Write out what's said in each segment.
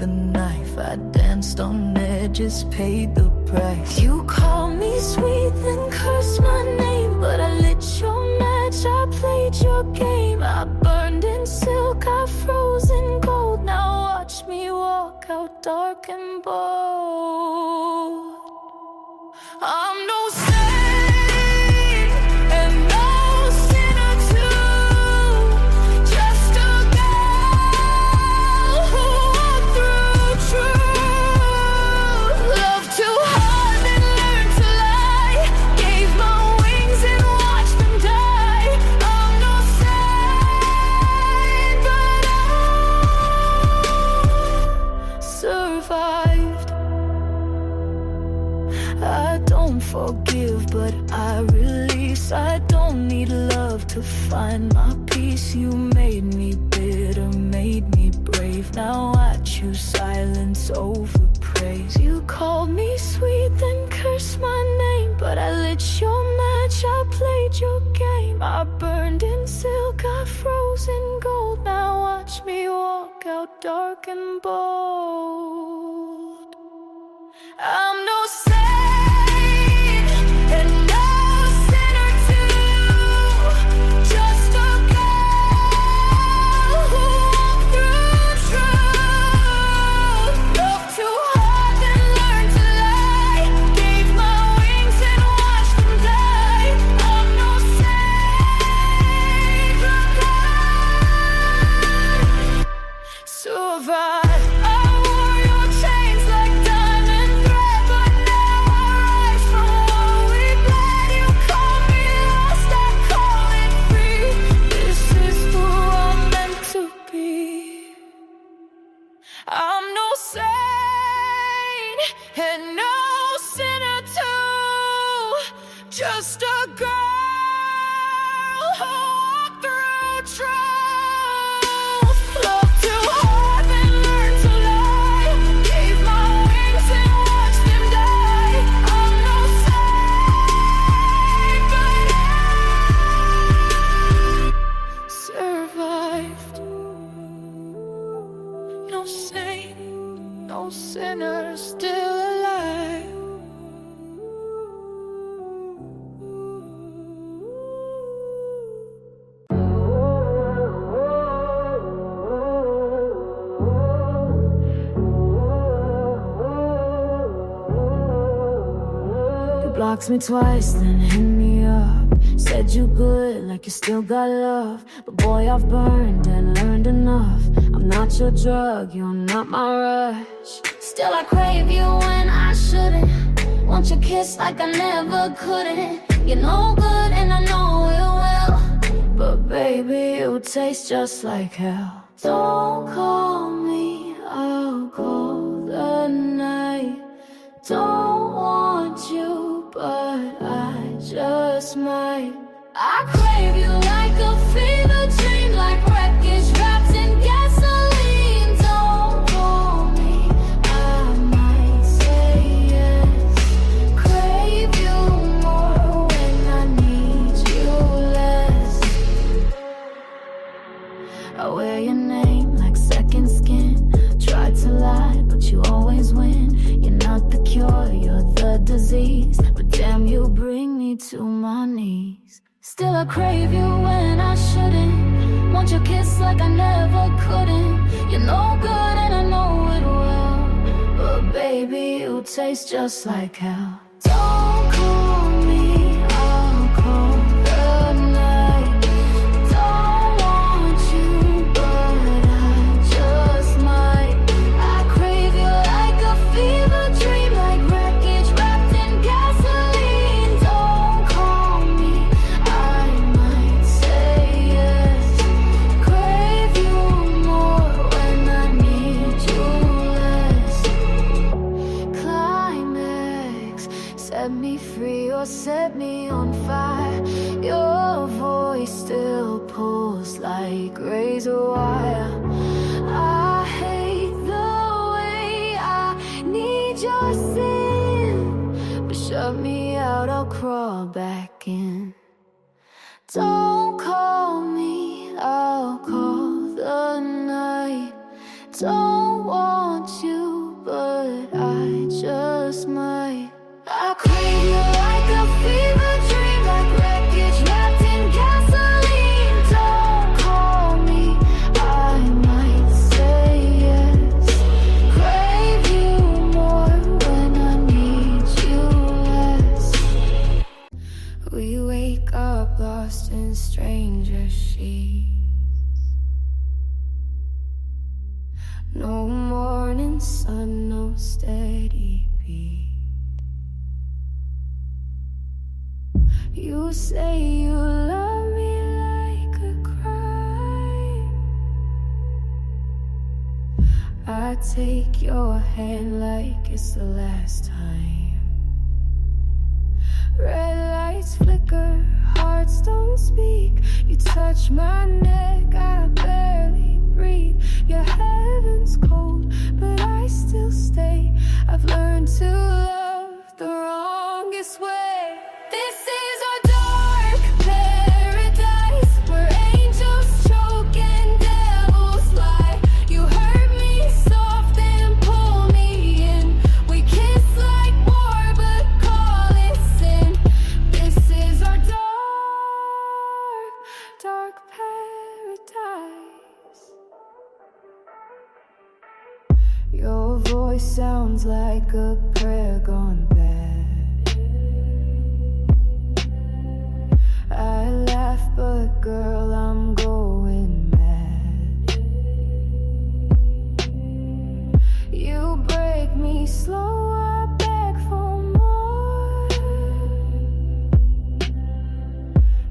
the knife. I danced on edges, paid the price. You called me sweet, then cursed my name, but I lit your match, I played your game. I burned in silk, I froze in gold. Now watch me walk out dark and bold. I'm no saint and no sinner too, just a girl who walked through truth. Loved too hard and learned to lie, gave my wings and watched them die. I'm no saint, but I survived. I don't forgive, but I release. I don't need love to find my peace. You made me bitter, made me brave. Now I choose silence over praise. You called me sweet, then cursed my name, but I lit your match, I played your game. I burned in silk, I froze in gold. Now watch me walk out dark and bold. I'm no saint and no sinner too, just a girl who walked through truth. Loved too hard and learned to lie, gave my wings and watched them die. I'm no saint, but I survived. I'm no saint and no sinner too, just a girl who walked through truth. Loved too hard and learned to lie, gave my wings and watched them die. I'm no saint, but I survived. No saint, no sinner, still alive. You blocked me twice, then hit me up. Said you good, like you still got love. But boy, I've burned and learned enough. I'm not your drug, you're not my rush. Still I crave you when I shouldn't. Want your kiss like I never couldn't. You're no good and I know it will, but baby, you taste just like hell. Don't call me, I'll call the night. Don't want you, but I just might. I crave you like a fever dream, like wreckage wrapped in gasoline. Don't call me, I might say yes. Crave you more when I need you less. I wear your name like second skin. Tried to lie, but you always win. You're not the cure, you're the disease. But damn, you bring me to my knees. Still I crave you when I shouldn't. Want your kiss like I never couldn't. You're no good and I know it well, but baby, you taste just like hell. Don't call me, I'll call the night. Don't want you, but I just might. I crave you like a fever dream, like wreckage wrapped in gasoline. Don't call me, I might say yes. Crave you more when I need you less. Climax, set me free or set me on fire. Your voice still pulls like razor wire. I hate the way I need your sin, but shut me out, I'll crawl back in. Don't call me, I'll call the night. Don't want in stranger sheets. No morning sun, no steady beat. You say you love me like a crime. I take your hand like it's the last time. Red lights flicker, hearts don't speak. You touch my neck, I barely breathe. Your heaven's cold, but I still stay. I've learned to love the wrongest way. This is our dark paradise, where angels choke and devils lie. You hurt me soft and pull me in. We kiss like war, but call it sin. This is our dark paradise. Your voice sounds like a prayer gone bad. I laugh, but girl, I'm going mad. You break me slow, I beg for more.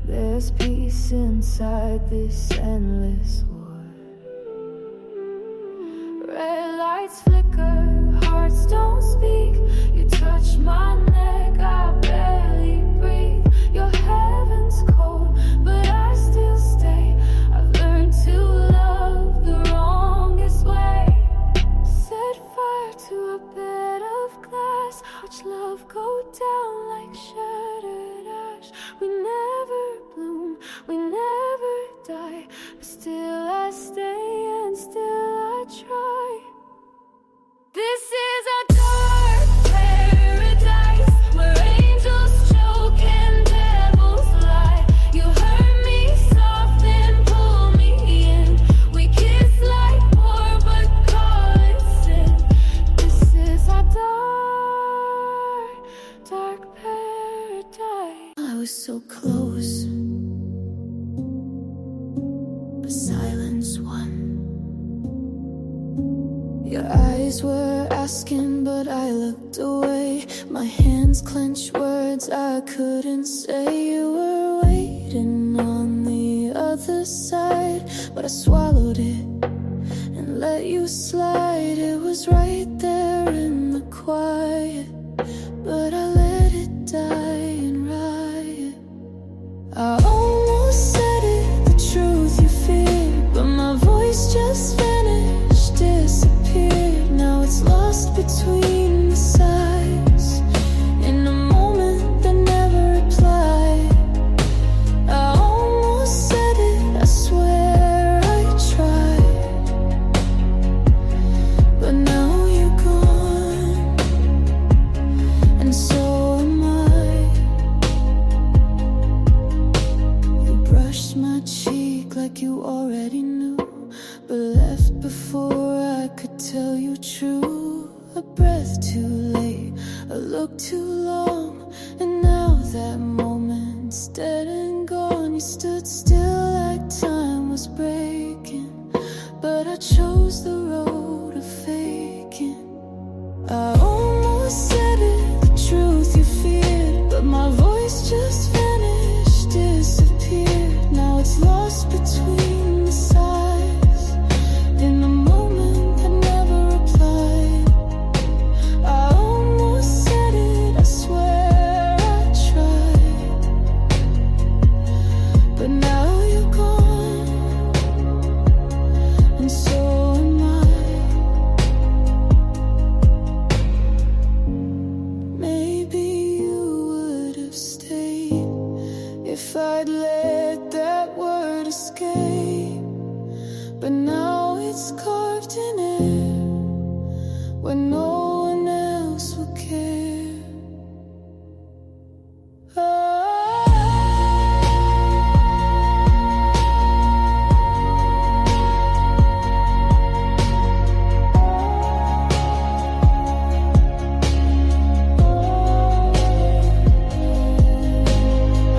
There's peace inside this endless war. Red lights flicker, hearts don't speak. You touch my neck, I barely breathe. Your heaven's cold, but I still stay. I've learned to love the wrongest way. Set fire to a bed of glass, watch love go down like shattered ash. We never bloom, we never die, but still I stay and still I try. This is a dark paradise, where angels choke and devils lie. You hurt me soft and pull me in. We kiss like war, but call it sin. This is our dark paradise. I was so close, but silence won. Your eyes were asking, but I looked away. My hands clenched, words I couldn't say. You were waiting on the other side, but I swallowed it and let you slide. It was right there in the quiet, but I let it die in riot. I almost said it, the truth you feared, but my voice just vanished, disappeared. Now it's lost between the sides, in a moment that never replied. I almost said it, I swear I tried, but now you're gone, and so am I. You brushed my cheek like you already knew, but left before I could tell you true. A breath too late, a look too long, and now that moment's dead and gone. You stood still like time was breaking, but I chose the road of faking. I almost said it, the truth you feared, but my voice just vanished, disappeared. Now it's lost between the sides, in a moment that never replied. I almost said it, I swear I tried, but now you're gone, and so am I. Maybe you would have stayed if I'd let that word escape, but now it's carved in air, where no one else will care.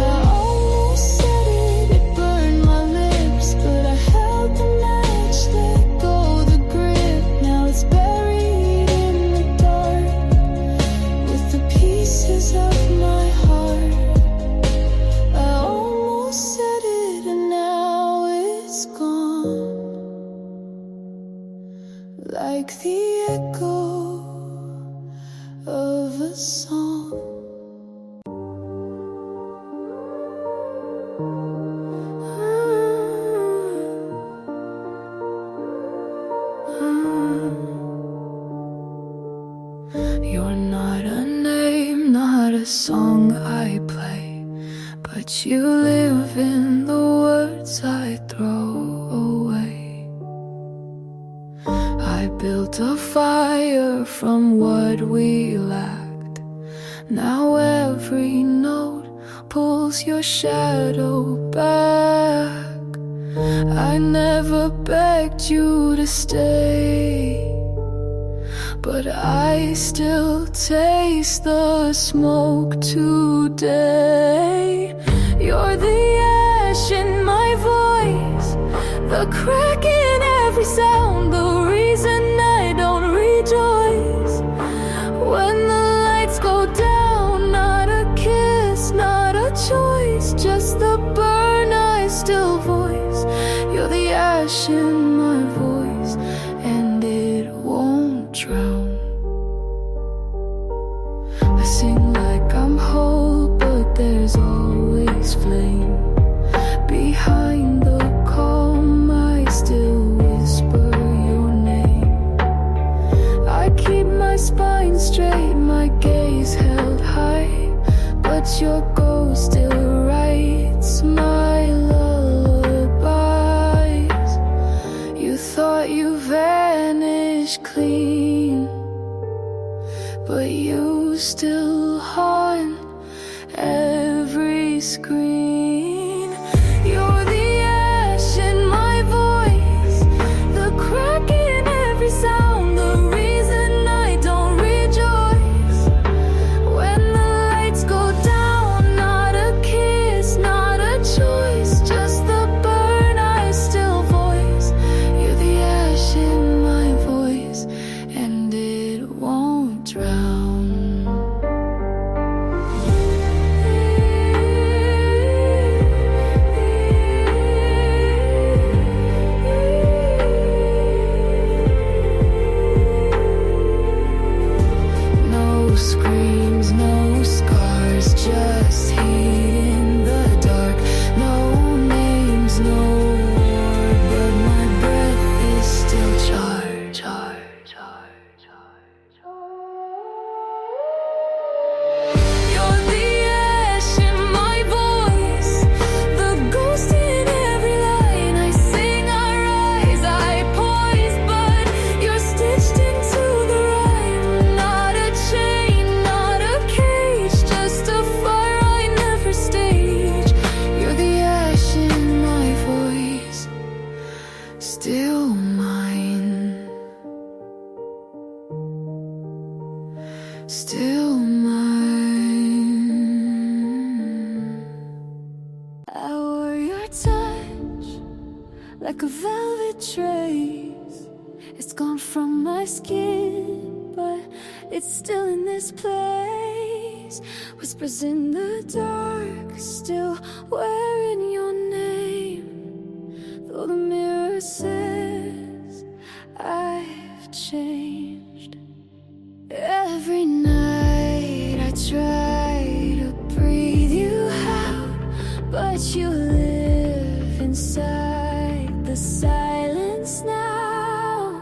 I almost said it, like the echo of a song. You're not a name, not a song I play, but you live in the words I throw away. I built a fire from what we lacked. Now every note pulls your shadow back. I never begged you to stay, but I still taste the smoke today. You're the ash in my voice, the crack in every sound, the reason I don't rejoice when the lights go down. Not a kiss, not a choice, just the burn I still voice. You're the ash in my voice, and it won't drown. I sing like I'm whole, but there's always flame. Behind the calm, I still whisper your name. I keep my spine straight, my gaze held high, but your ghost still writes my lullabies. You thought you vanished clean, but you still haunt every screen. You're the ash in my voice, the crack in every sound, the reason I don't rejoice when the lights go down. Not a kiss, not a choice, just the burn I still voice. You're the ash in my voice, and it won't drown. No screams, no scars, just heat in the dark. No names, no war, but my breath is still charged. You're the ash in my voice, the ghost in every line. I sing, I rise, I poise, but you're stitched into the rhyme. Not a chain, not a cage, just a fire I never stage. You're the ash in my voice, still mine, still mine. I wore your touch like a velvet trace. It's gone from my skin, but it's still in this place. Whispers in the dark, still wearing your name, though the mirror says I've changed. Every night I try to breathe you out, but you live inside the silence now.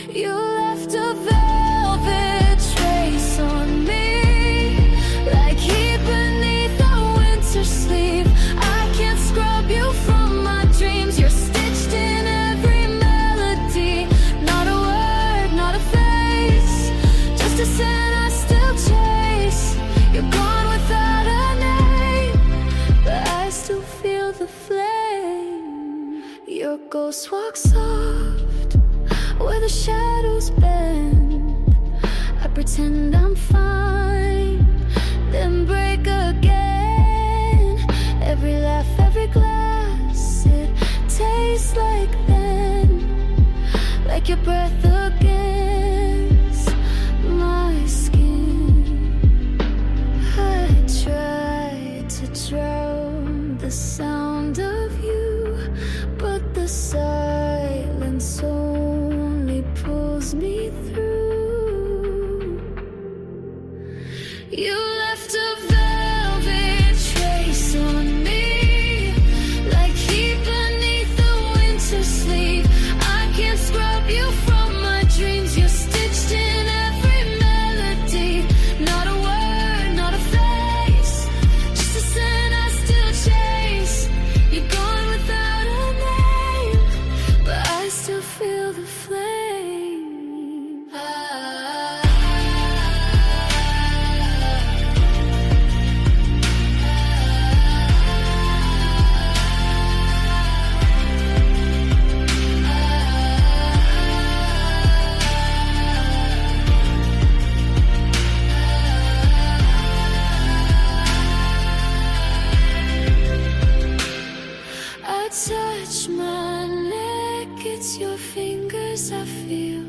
You left a velvet trace on me, like heat beneath a winter sleeve. I can't scrub you from my dreams. You're stitched in every melody. Not a word, not a face, just a sin I still chase. You're gone without a name, but I still feel the flame. Your ghost walks soft where the shadows bend. I pretend I'm fine, then break again. Every laugh, every glass, it tastes like then, like your breath against my skin. I try to drown the sound of you, but the silence only pulls touch my neck, it's your fingers I feel.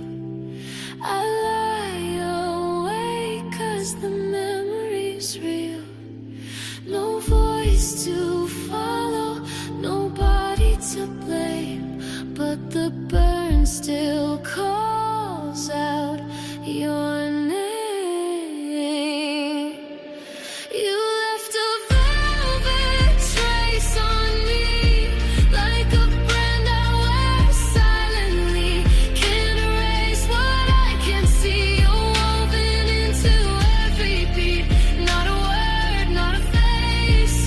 I lie awake 'cause the memory's real. No voice to follow, nobody to blame, but the burn still calls out your name. You left a velvet trace on me, like a brand I wear silently. Can't erase what I can see. You're woven into every beat. Not a word, not a face,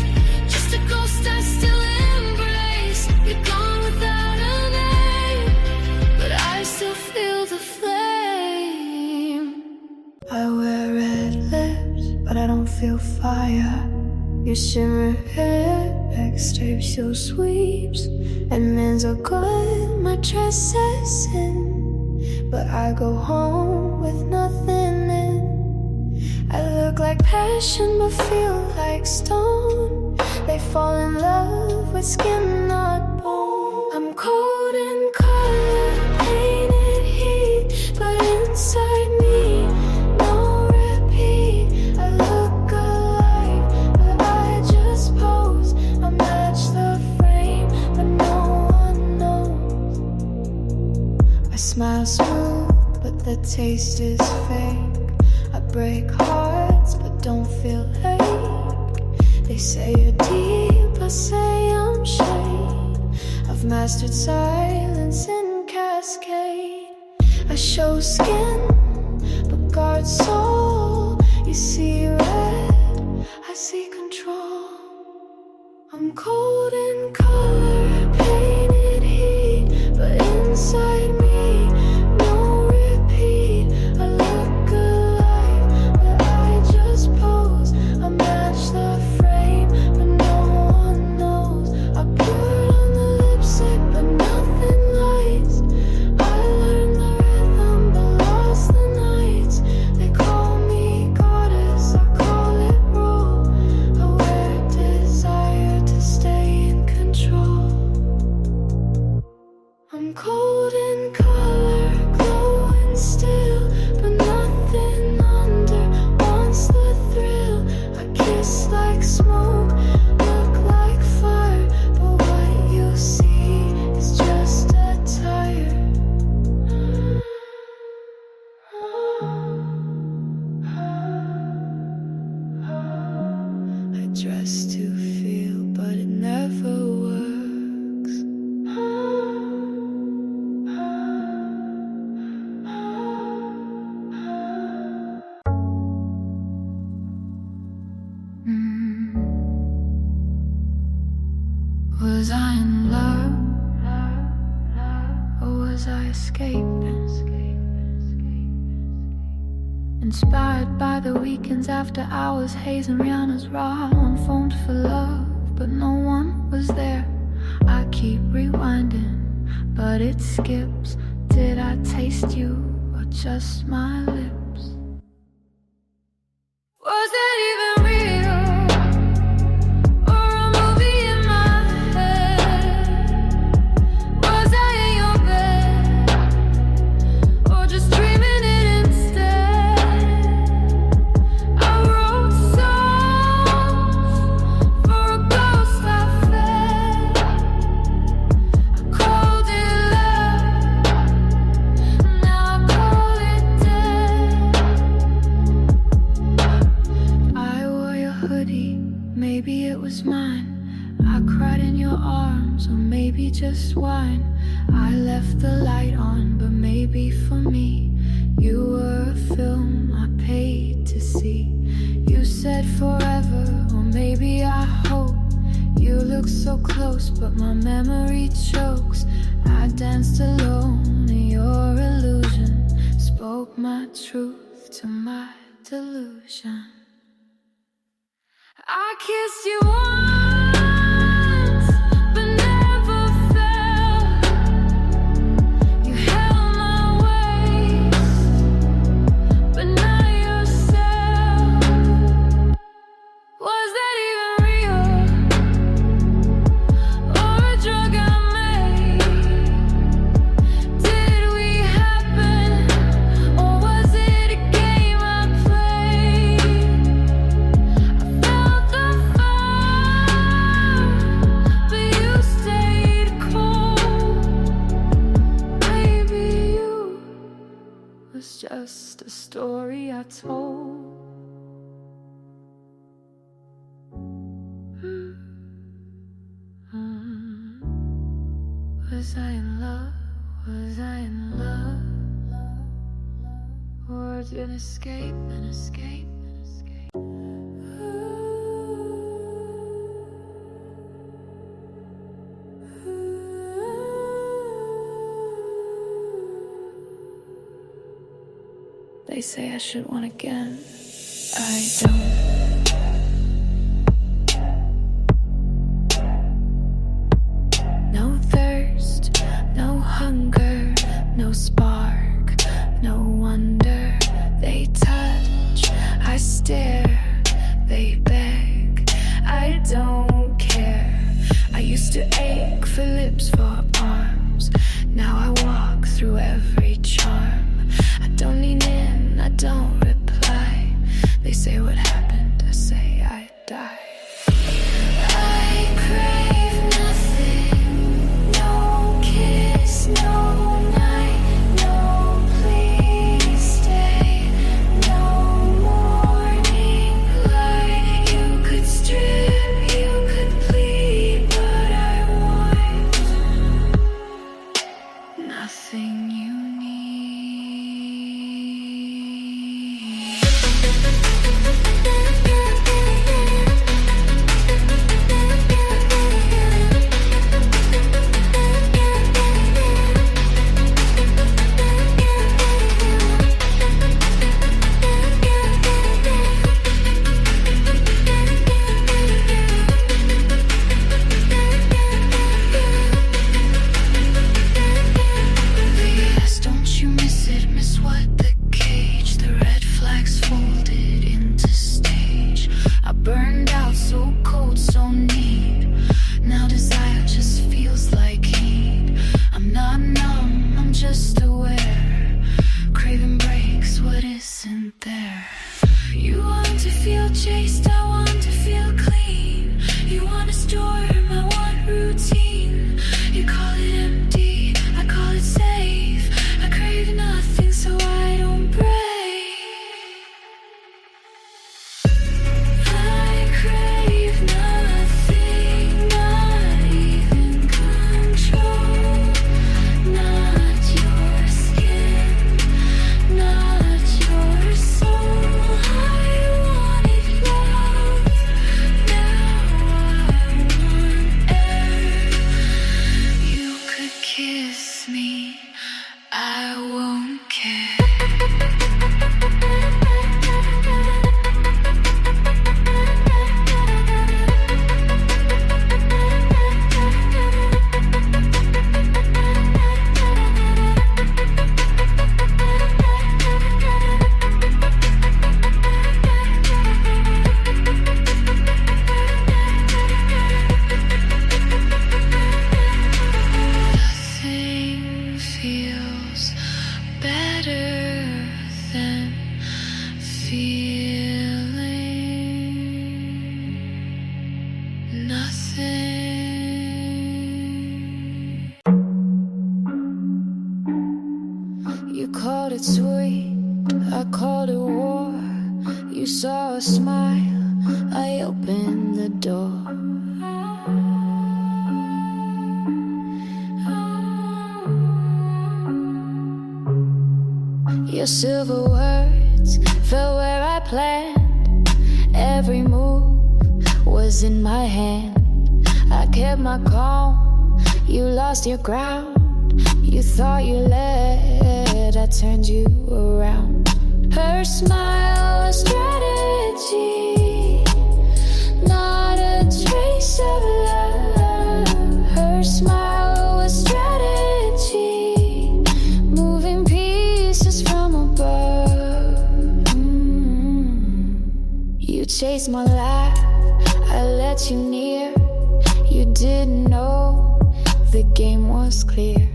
just a ghost I still embrace. You're gone without a name, but I still feel the flame. I wear red lips, but I don't feel fire. Your shimmer hair backstabs your sweeps, and men's are good, my dress says sin, but I go home with nothing in. I look like passion but feel like stone. They fall in love with skin, not bone. I'm cold in color, painted heat, but inside me no repeat. I look alive, but I just pose. I match the frame, but no one knows. I smile smooth, but the taste is fake. I break hearts, but don't feel ache. They say you're deep, I say I'm shade. I've mastered silence in cascade. I show skin, but guard soul. You see red, I see control. I'm cold in color, painted heat, but inside me no repeat. I look alive, but I just pose. I match the frame, but no one knows. I put on the lipstick, but nothing lights. I learned the rhythm, but lost the nights. They call me goddess, I call it role. I wear desire to stay in control. I'm cold in color, glowing still, but nothing under wants the thrill. I kiss like smoke, look like fire, but what you see is just a tire. I dress to feel, but it never works. Was I in love, or was I escaping? Inspired by the weekends after hours, Haze and Rihanna's raw on phoned for love, but no one was there. I keep rewinding, but it skips. Did I taste you, or just my lips? Was it even real, or a movie in my head? Was I in your bed, or just dreaming it instead? I wrote songs for a ghost I fed. I called it love, now I call it dead. I wore your hoodie, maybe it was mine. I cried in your arms, or maybe just wine. I left the light on, but maybe for me you were a film I paid to see. You said forever, or maybe I hope. You look so close, but my memory chokes. I danced alone, and your illusion spoke my truth to my delusion. I kissed you once, but never felt. You held my waist, but not yourself. Was that even real, or a drug Was I in love? Was I in love? Or an escape, an escape, an escape. They say I should want again. I don't. No thirst, no hunger, no spark, no wonder. They touch, I stare, they beg, I don't care. I used to ache for lips, for arms. Now I walk through every charm. I don't lean in, I don't reply. They say what happened, I say I died. I crave nothing, no kiss, no night, no please stay, no morning light. You could strip, you could plead, but I want nothing you need. Yes, don't you miss it, miss what the cage, the red flags folded into stage. I burned out so cold, so neat. Now desire just feels like heat. I'm not numb, I'm just aware. Craving breaks what isn't there. You want to feel chased, I want to feel clean. You want a storm, I want routine. You call it empty, I call it safe. I crave nothing so I don't break. I crave nothing, not even control. Not your skin, not your soul. I wanted love, now I want air. You could kiss me, I won't care. Nothing feels better than feeling nothing. You called it sweet, I called it war. You saw a smile, I opened the door. Your silver words fell where I planned. Every move was in my hand. I kept my calm, you lost your ground. You thought you led, I turned you around. Her smile was strategy, not a trace of love. Her smile was strategy, moving pieces from above. You chased my laugh, I let you near. You didn't know the game was clear.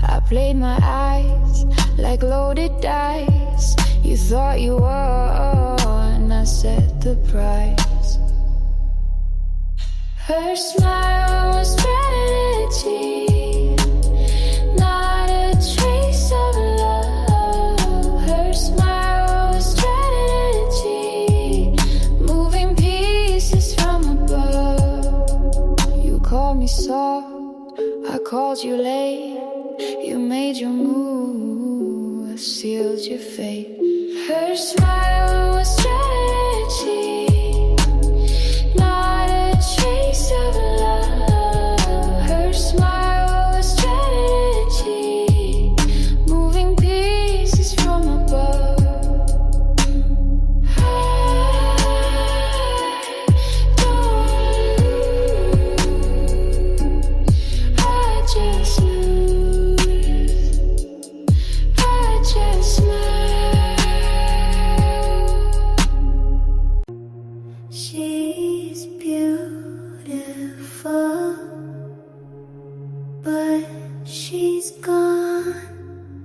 I played my eyes like loaded dice. You thought you won, I set the price. Her smile was strategy, not a trace of love. Her smile was strategy, moving pieces from above. You called me soft, I called you late, you made your move, I sealed your fate. Her smile was stretchy, not a trace of love. Her smile was stretchy, moving pieces from above. I just lose, I just smile. She's beautiful, but she's gone.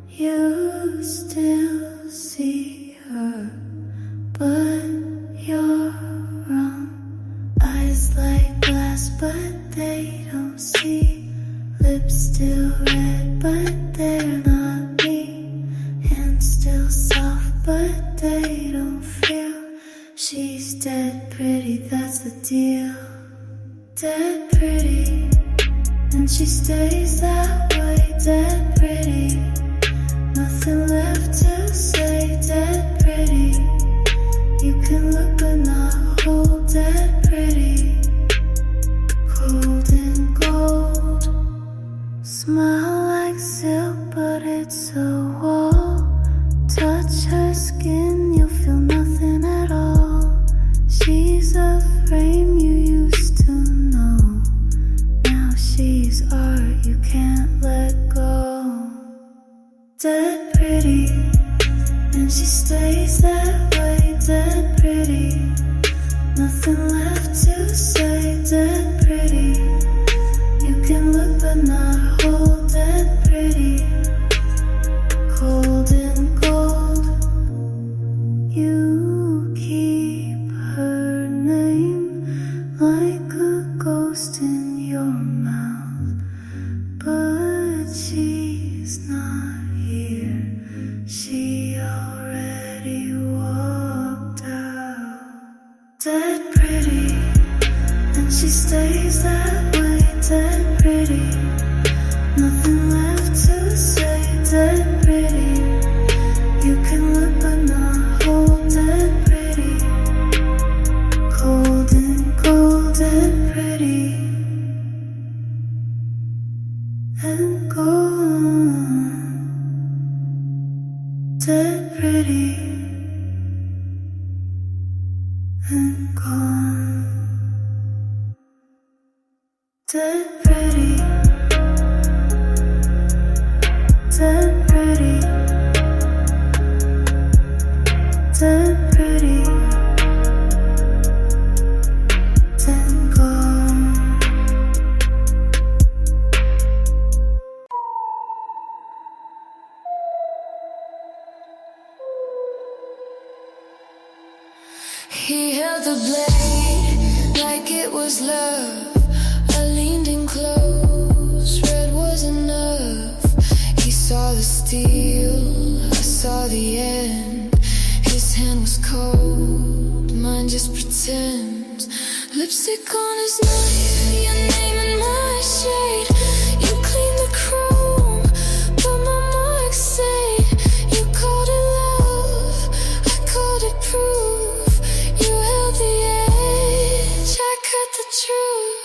You still see her, but you're wrong. Eyes like glass, but they don't see. Lips still red, but they're not me. Hands still soft, but they don't feel. She's dead pretty, that's the deal. Dead pretty, and she stays that way. Dead pretty, nothing left to say. Dead pretty, you can look but not hold. Dead pretty, cold and gold. Smile like silk, but it's a wall. Touch her skin, you'll feel nothing at all. She's a frame you used to know. Now she's art you can't let go. Dead pretty, and she stays that way. Dead pretty, nothing left to say. Dead pretty, you can look but not hold. Dead pretty, cold and gold. You keep her name like a ghost in your mouth, but she's not here. She already walked out. Dead pretty, and she stays that way. Dead pretty, nothing left to say. Dead pretty, you can look but not hold. Dead pretty, cold and gold. Dead pretty, and gone. Dead pretty, and gone. Dead pretty, dead pretty, dead pretty, dead gone. He held the blade like it was love. I leaned in close, red was enough. He saw the steel, I saw the end. His hand was cold, mine just pretends. Lipstick on his knife, your name in my shade. You cleaned the chrome, but my marks stayed. You called it love, I called it proof. You held the edge, I cut the truth.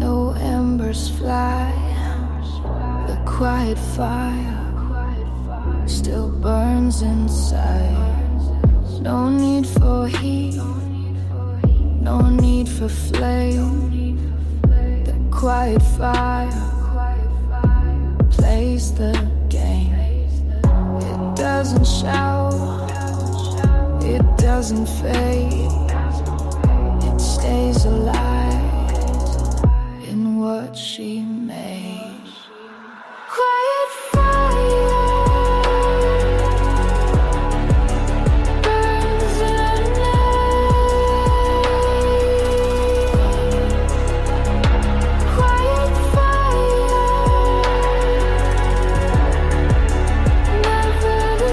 No embers fly, the quiet fire still burns inside. No need for heat, no need for flame. The quiet fire plays the game. It doesn't shout, it doesn't fade. It stays alive in what she made. Quiet fire burns the night. Quiet fire, never the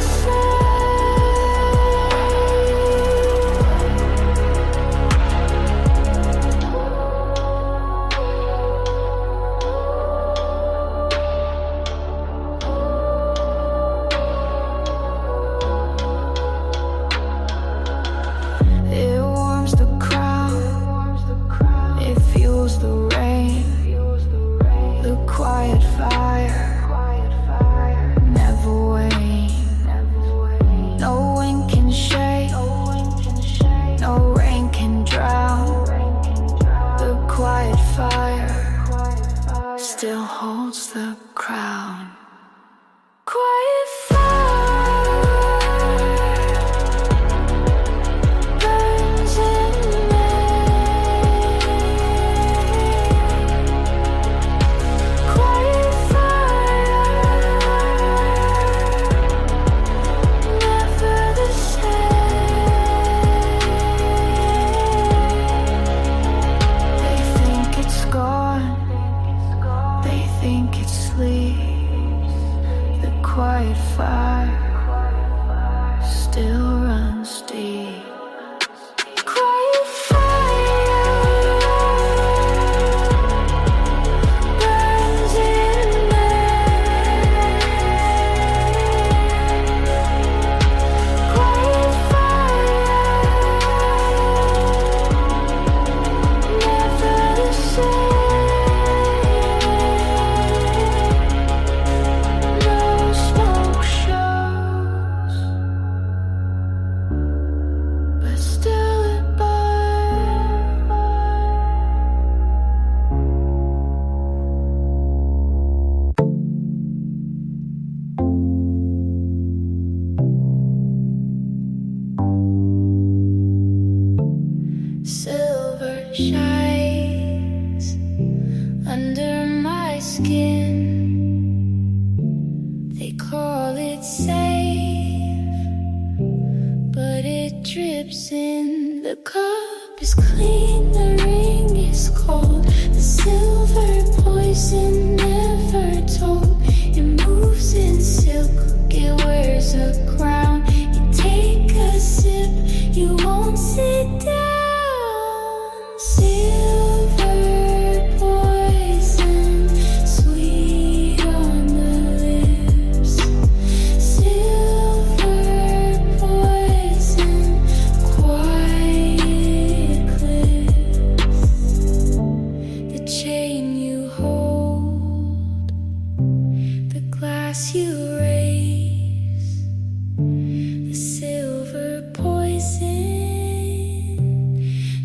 It warms the crown, it fuels the rain. The quiet fire never wane. No wind can shake, no rain can drown. The quiet fire still holds the crown. Quiet fire burns in me. Quiet fire, never the same. They think it's gone, they think it sleeps. The quiet fire still runs deep. Quiet fire burns in me. Quiet fire, never the same. No smoke shows, but still it burns. Silver shines under my skin. They call it safe, but it drips in. The cup is clean, the ring is cold. The silver poison never told. It moves in silk, it wears a crown. You take a sip, you won't sit down. Silver poison, sweet on the lips. Silver poison, quiet clips. The chain you hold, the glass you raise. The silver poison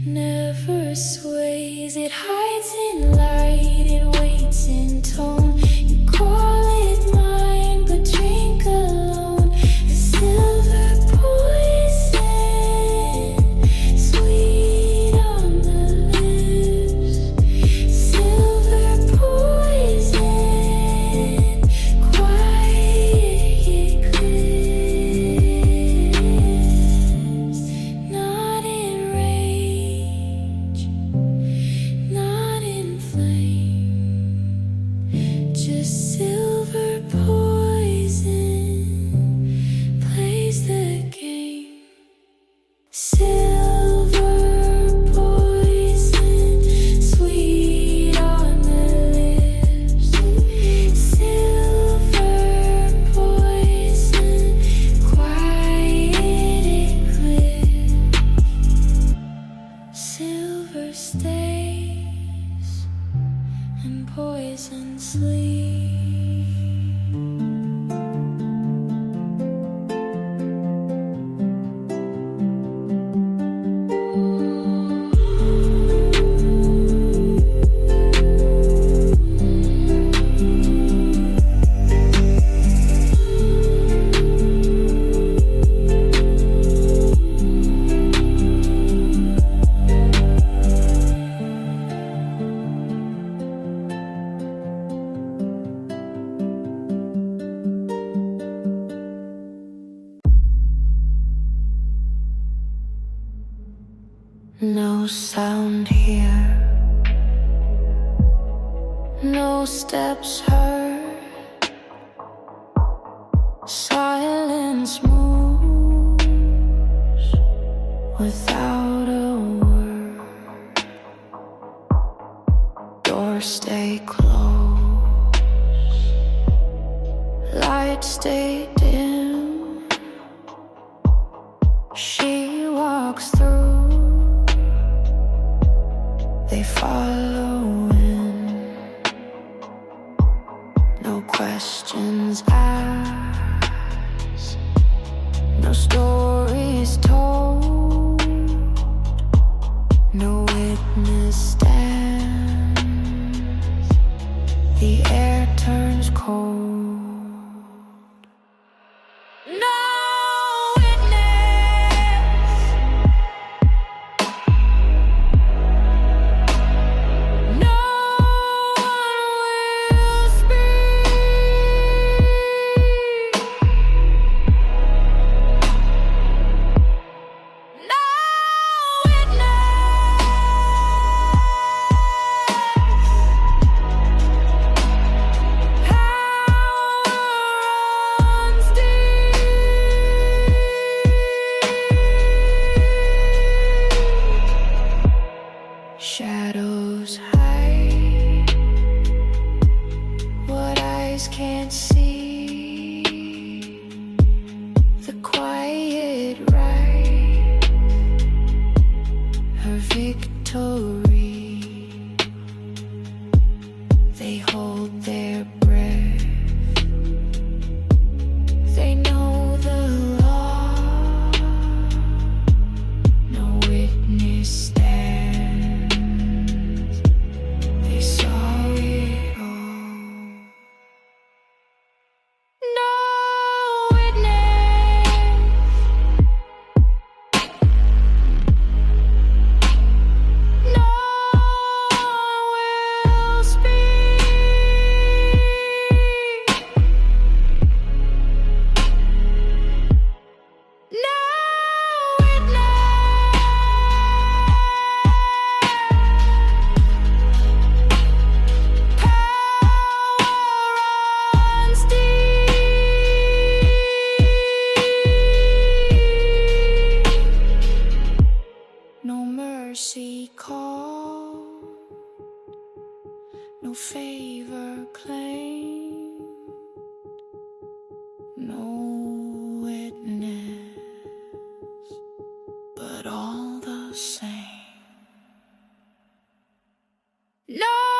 never sways. It hides in light, it waits in tone. You call it mine, but drink alone. The silver poison, sweet on the lips. Silver poison, quiet clips. Not in rage, not in flame. and poison sleep. No sound here, no steps heard. Silence moves without a word. Doors stay closed, lights stay dim. She walks through. They follow in, no questions asked, no stories told, no witness stands. The air turns cold. No! Shadows hide what eyes can't see. The quiet ride, her victory. They hold their breath. They know the law. No witness stands. No mercy call, no favor claim, no witness, but all the same. No!